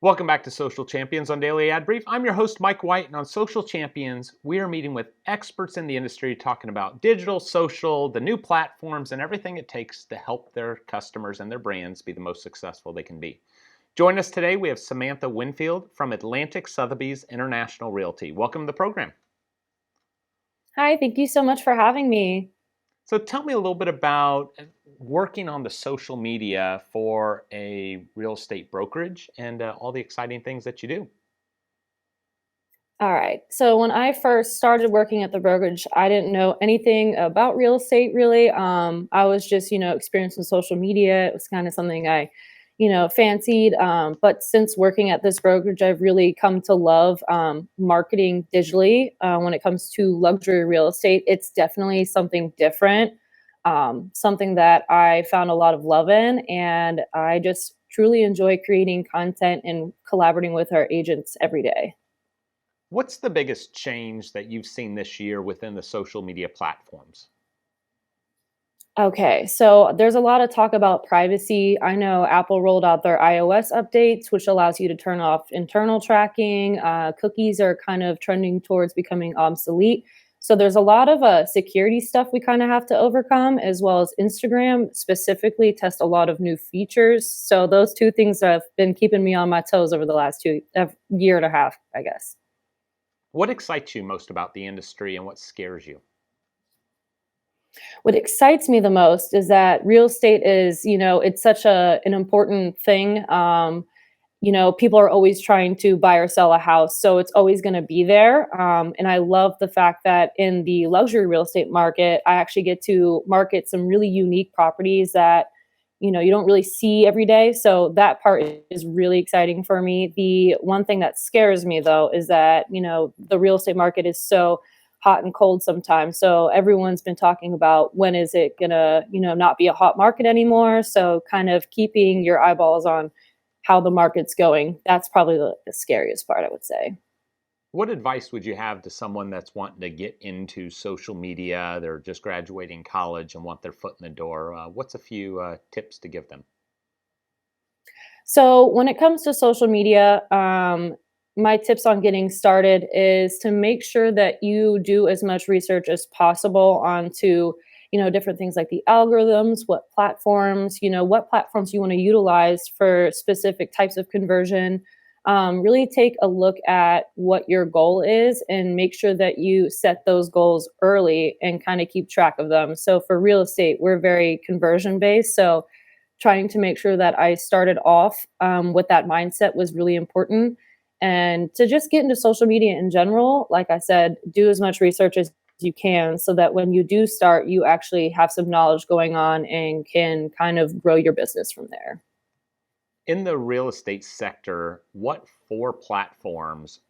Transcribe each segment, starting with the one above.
Welcome back to Social Champions on Daily Ad Brief. I'm your host, Mike White, and on Social Champions, we are meeting with experts in the industry talking about digital, social, the new platforms, and everything it takes to help their customers and their brands be the most successful they can be. Join us today, we have Samantha Winfield from Atlantic Sotheby's International Realty. Welcome to the program. Hi, thank you so much for having me. So tell me a little bit about working on the social media for a real estate brokerage and all the exciting things that you do. All right. So when I first started working at the brokerage, I didn't know anything about real estate really. I was just, experiencing social media. It was kind of something I, fancied. But since working at this brokerage, I've really come to love marketing digitally. When it comes to luxury real estate, it's definitely something different, something that I found a lot of love in. And I just truly enjoy creating content and collaborating with our agents every day. What's the biggest change that you've seen this year within the social media platforms? Okay, so there's a lot of talk about privacy. I know Apple rolled out their iOS updates, which allows you to turn off internal tracking. Cookies are kind of trending towards becoming obsolete. So there's a lot of security stuff we kind of have to overcome, as well as Instagram specifically test a lot of new features. So those two things have been keeping me on my toes over the last year and a half, I guess. What excites you most about the industry and what scares you? What excites me the most is that real estate is, it's such an important thing. People are always trying to buy or sell a house, so it's always going to be there. And I love the fact that in the luxury real estate market, I actually get to market some really unique properties that, you don't really see every day. So that part is really exciting for me. The one thing that scares me though is that, the real estate market is so hot and cold sometimes. So everyone's been talking about when is it gonna, not be a hot market anymore. So kind of keeping your eyeballs on how the market's going. That's probably the scariest part, I would say. What advice would you have to someone that's wanting to get into social media? They're just graduating college and want their foot in the door. What's a few tips to give them? So when it comes to social media, my tips on getting started is to make sure that you do as much research as possible onto, different things like the algorithms, what platforms you want to utilize for specific types of conversion. Really take a look at what your goal is and make sure that you set those goals early and kind of keep track of them. So for real estate, we're very conversion based. So trying to make sure that I started off with that mindset was really important. And to just get into social media in general, like I said, do as much research as you can so that when you do start, you actually have some knowledge going on and can kind of grow your business from there. In the real estate sector, what four platforms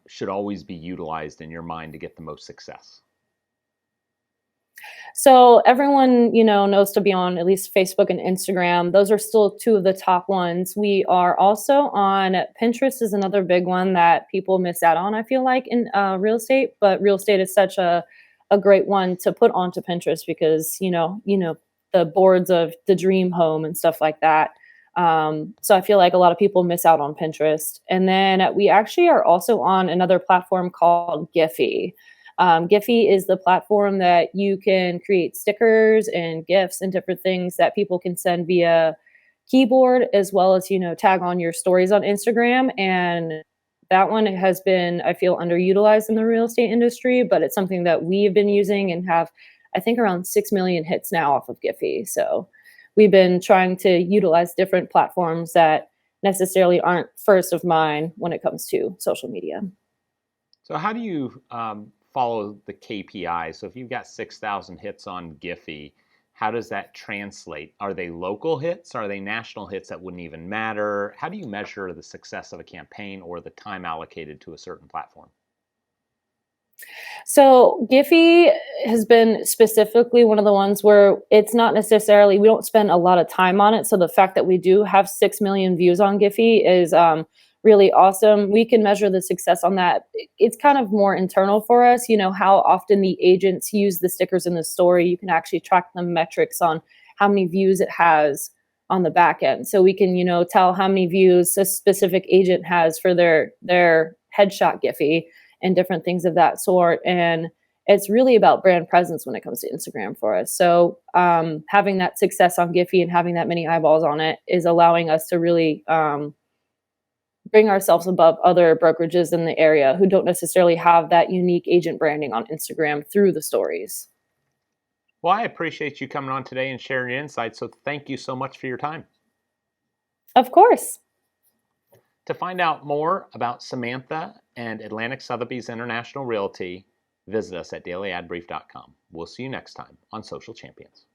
should always be utilized in your mind to get the most success? So everyone, knows to be on at least Facebook and Instagram. Those are still two of the top ones. We are also on Pinterest is another big one that people miss out on, I feel like, in real estate. But real estate is such a great one to put onto Pinterest because, the boards of the dream home and stuff like that. So I feel like a lot of people miss out on Pinterest. And then we actually are also on another platform called Giphy. Giphy is the platform that you can create stickers and GIFs and different things that people can send via keyboard, as well as, tag on your stories on Instagram. And that one has been, I feel, underutilized in the real estate industry, but it's something that we've been using and have, I think, around 6 million hits now off of Giphy. So we've been trying to utilize different platforms that necessarily aren't first of mind when it comes to social media. So, how do you follow the KPIs? So, if you've got 6,000 hits on Giphy, how does that translate? Are they local hits? Are they national hits that wouldn't even matter? How do you measure the success of a campaign or the time allocated to a certain platform? So Giphy has been specifically one of the ones where it's not necessarily, we don't spend a lot of time on it. So the fact that we do have 6 million views on Giphy is really awesome. We can measure the success on that. It's kind of more internal for us, how often the agents use the stickers in the story. You can actually track the metrics on how many views it has on the back end. So we can, tell how many views a specific agent has for their headshot Giphy and different things of that sort. And it's really about brand presence when it comes to Instagram for us. So having that success on Giphy and having that many eyeballs on it is allowing us to really bring ourselves above other brokerages in the area who don't necessarily have that unique agent branding on Instagram through the stories. Well, I appreciate you coming on today and sharing your insights. So thank you so much for your time. Of course. To find out more about Samantha and Atlantic Sotheby's International Realty, visit us at dailyadbrief.com. We'll see you next time on Social Champions.